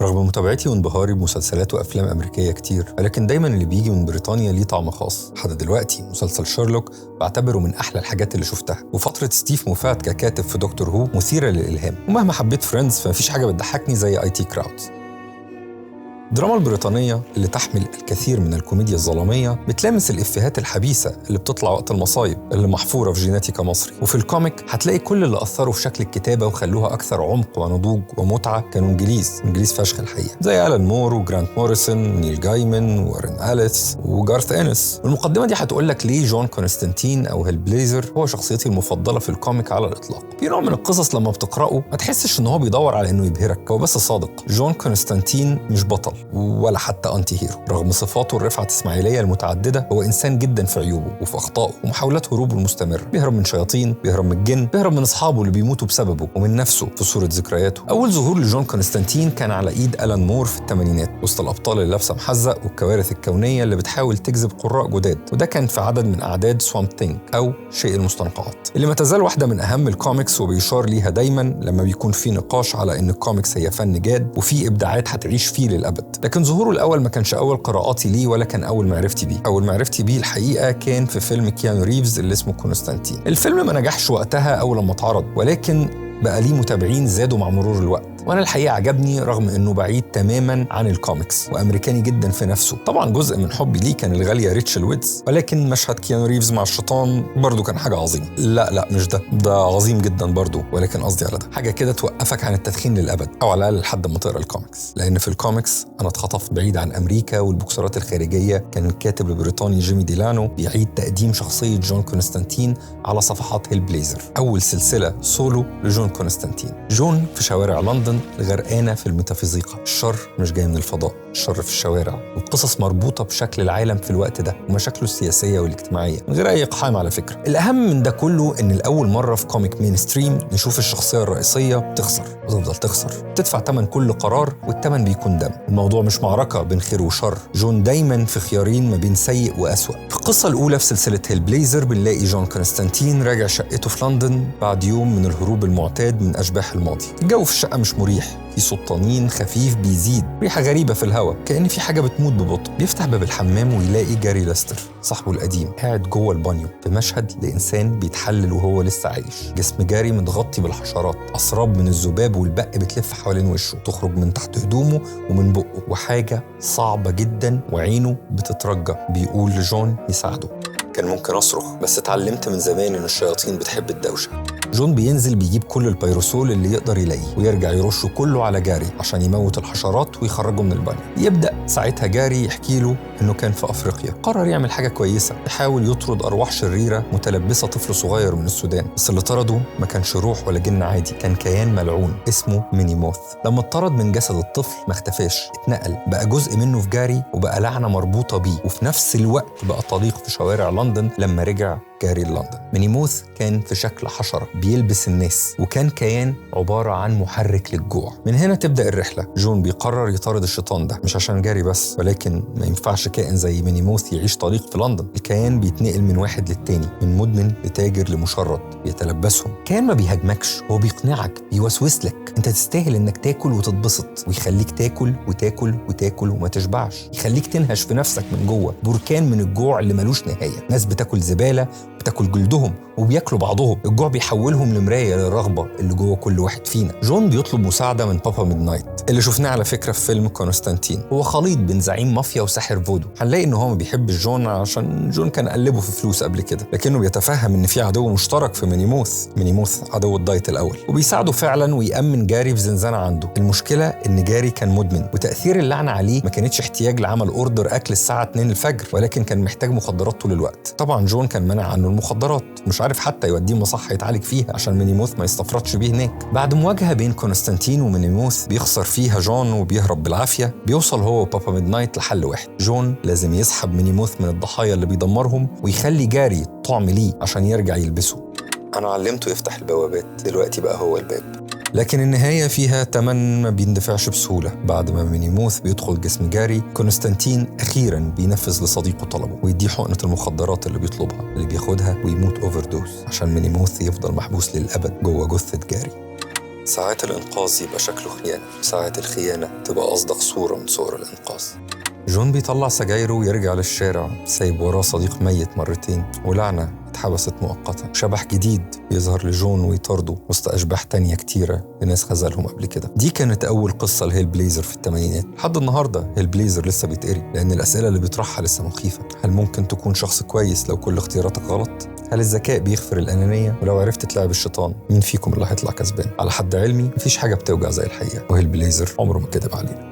رغم متابعتي وانبهاري بمسلسلات وأفلام أمريكية كتير، ولكن دايماً اللي بيجي من بريطانيا ليه طعم خاص. لحد دلوقتي مسلسل شيرلوك بعتبره من أحلى الحاجات اللي شفتها، وفترة ستيف موفات ككاتب في دكتور هو مثيرة للإلهام. ومهما حبيت فريندز فمفيش حاجة بتضحكني زي IT كراودز. الدراما البريطانية اللي تحمل الكثير من الكوميديا الظلامية بتلامس الإفيهات الحبيسة اللي بتطلع وقت المصايب اللي محفورة في جيناتي كمصري. وفي الكوميك هتلاقي كل اللي أثروا في شكل الكتابة وخلوها أكثر عمق ونضوج ومتعة كانوا إنجليز فشخ الحقيقة، زي آلان مور وجرانت موريسون ونيل جايمن وورين أليس وجارث إنس. والمقدمة دي هتقولك ليه جون كونستانتين أو هيل بليزر هو شخصيتي المفضلة في الكوميك على الإطلاق. في نوع من القصص لما بتقرأه ما تحسش إن هو بيدور على إنه يبهرك، هو بس صادق. جون كونستانتين مش بطل ولا حتى أنتي هيرو، رغم صفاته الرفعة الإسماعيلية المتعددة هو إنسان جدا في عيوبه وفي أخطائه ومحاولات هروبه المستمرة. بيهرب من شياطين، بيهرب من الجن، بيهرب من أصحابه اللي بيموتوا بسببه ومن نفسه في صورة ذكرياته. أول ظهور لجون كونستانتين كان على إيد آلان مور في الثمانينات وسط الأبطال اللي لابسة محزق والكوارث الكونية اللي بتحاول تجذب قراء جداد، وده كان في عدد من أعداد سوامب ثينج أو شيء المستنقعات، اللي ما تزال واحدة من أهم الكوميكس وبيشار ليها دايما لما بيكون في نقاش على إن الكوميكس هي فن جاد وفي إبداعات هتعيش فيه للأبد. لكن ظهوره الأول ما كانش أول قراءاتي ليه ولا كان أول معرفتي بيه. أول معرفتي بيه الحقيقة كان في فيلم كيانو ريفز اللي اسمه كونستانتين. الفيلم ما نجحش وقتها أول لما اتعرض، ولكن بقى ليه متابعين زادوا مع مرور الوقت، وانا الحقيقه عجبني رغم انه بعيد تماما عن الكوميكس وامريكاني جدا في نفسه. طبعا جزء من حبي ليه كان الغاليه ريتشل ويدز، ولكن مشهد كيانو ريفز مع الشيطان برضو كان حاجه عظيمه. لا مش ده عظيم جدا برضو، ولكن قصدي على ده حاجه كده توقفك عن التدخين للابد، او على الاقل لحد ما تقرا الكوميكس. لان في الكوميكس انا اتخطفت بعيد عن امريكا والبوكسرات الخارجيه. كان الكاتب البريطاني جيمي ديلانو بيعيد تقديم شخصيه جون كونستانتين على صفحات هيل بليزر، اول سلسله سولو لجون كونستانتين. جون في شوارع لندن غرقانه في الميتافيزيقا. الشر مش جاي من الفضاء، الشر في الشوارع، والقصص مربوطه بشكل العالم في الوقت ده ومشاكله السياسيه والاجتماعيه من غير اي اقحام على فكره. الاهم من ده كله ان لاول مره في كوميك مين ستريم نشوف الشخصيه الرئيسيه بتخسر وتفضل تخسر، تدفع ثمن كل قرار والثمن بيكون دم. الموضوع مش معركه بين خير وشر، جون دايما في خيارين ما بين سيء واسوأ. في القصه الاولى في سلسله هيل بليزر بنلاقي جون كونستانتين راجع شقته في لندن بعد يوم من الهروب المعتاد من اشباح الماضي. الجو في الشقه مش مريح، في صوت طنين خفيف بيزيد، ريحة غريبة في الهواء كأن في حاجة بتموت ببطء. بيفتح باب الحمام ويلاقي جاري ليستر صاحبه القديم قاعد جوه البانيو في مشهد لإنسان بيتحلل وهو لسه عايش. جسم جاري متغطي بالحشرات، أسراب من الذباب والبق بتلف حوالين وشه، تخرج من تحت هدومه ومن بقه، وحاجة صعبة جدا وعينه بتترجى. بيقول لجون يساعده. كان ممكن أصرخ بس اتعلمت من زمان إن الشياطين بتحب الدوشة. جون بينزل بيجيب كل البيروسول اللي يقدر يلاقيه ويرجع يرشه كله على جاري عشان يموت الحشرات ويخرجه من البانيو. يبدأ ساعتها جاري يحكي له إنه كان في أفريقيا، قرر يعمل حاجة كويسة، يحاول يطرد أرواح شريرة متلبسة طفل صغير من السودان. بس اللي طرده ما كانش روح ولا جن عادي، كان كيان ملعون اسمه مينيموث. لما اتطرد من جسد الطفل ما اختفاش، اتنقل بقى جزء منه في جاري وبقى لعنة مربوطة بيه، وفي نفس الوقت بقى طليق في شوارع لندن لما رجع جاري لندن. مينيموث كان في شكل حشرة بيلبس الناس، وكان كيان عبارة عن محرك للجوع. من هنا تبدأ الرحلة. جون بيقرر يطارد الشيطان ده، مش عشان جاري بس، ولكن ما ينفعش كائن زي مينيموث يعيش طليق في لندن. الكيان بيتنقل من واحد للتاني، من مدمن لتاجر لمشرد، بيتلبسهم. كيان ما بيهاجمكش، هو بيقنعك، بيوسوس لك انت تستاهل انك تاكل وتتبسط، ويخليك تاكل وتاكل وتاكل وما تشبعش، يخليك تنهش في نفسك من جوه، بركان من الجوع اللي ملوش نهاية. ناس بتاكل زبالة، بتاكل جلدهم وبياكلوا بعضهم. الجوع بيحولهم لمراية للرغبة اللي جوه كل واحد فينا. جون بيطلب مساعدة من بابا ميدنايت اللي شفناه على فكرة في فيلم كونستانتين. هو خليط بين زعيم مافيا وساحر فودو. هنلاقي ان هو ما بيحبش جون عشان جون كان قلبه في فلوس قبل كده، لكنه بيتفهم ان في عدو مشترك في مينيموث عدو الدايت الاول، وبيساعده فعلا ويأمن جاري في زنزانة عنده. المشكلة ان جاري كان مدمن، وتأثير اللعنة عليه ما كانتش احتياج لعمل اوردر اكل الساعة 2 الفجر، ولكن كان محتاج مخدرات طول الوقت. طبعا جون كان منع عنه المخدرات، مش عارف حتى يوديه مصحة يتعالج فيها عشان مينيموث ما يستفردش بيه هناك. بعد مواجهة بين كونستانتين ومينيموث بيخسر فيها جون وبيهرب بالعافية، بيوصل هو وبابا ميدنايت لحل واحد. جون لازم يسحب مينيموث من الضحايا اللي بيدمرهم ويخلي جاري طعم ليه عشان يرجع يلبسه. أنا علمته يفتح البوابات، دلوقتي بقى هو الباب. لكن النهاية فيها تمن ما بيندفعش بسهولة. بعد ما مينيموث بيدخل جسم جاري، كونستانتين أخيراً بينفذ لصديقه طلبه ويديه حقنة المخدرات اللي بيطلبها، اللي بياخدها ويموت أوفردوز عشان مينيموث يفضل محبوس للأبد جوه جثة جاري. ساعات الإنقاذ يبقى شكله خيانة، ساعات الخيانة تبقى أصدق صورة من صور الإنقاذ. جون بيطلع سجايره ويرجع للشارع، سايب وراه صديق ميت مرتين ولعنة اتحبست مؤقتا. شبح جديد يظهر لجون ويطارده وسط أشباح تانية كتيرة لناس خذلهم قبل كده. دي كانت أول قصة لهيل بليزر في الثمانينات. لحد النهاردة هيل بليزر لسه بيتقري، لأن الأسئلة اللي بيطرحها لسه مخيفة. هل ممكن تكون شخص كويس لو كل اختياراتك غلط؟ هل الذكاء بيغفر الأنانية؟ ولو عرفت تلعب الشيطان، مين فيكم اللي هيطلع كسبان؟ على حد علمي مفيش حاجة بتوجع زي الحقيقة، وهيل بليزر عمره ما كدب علينا.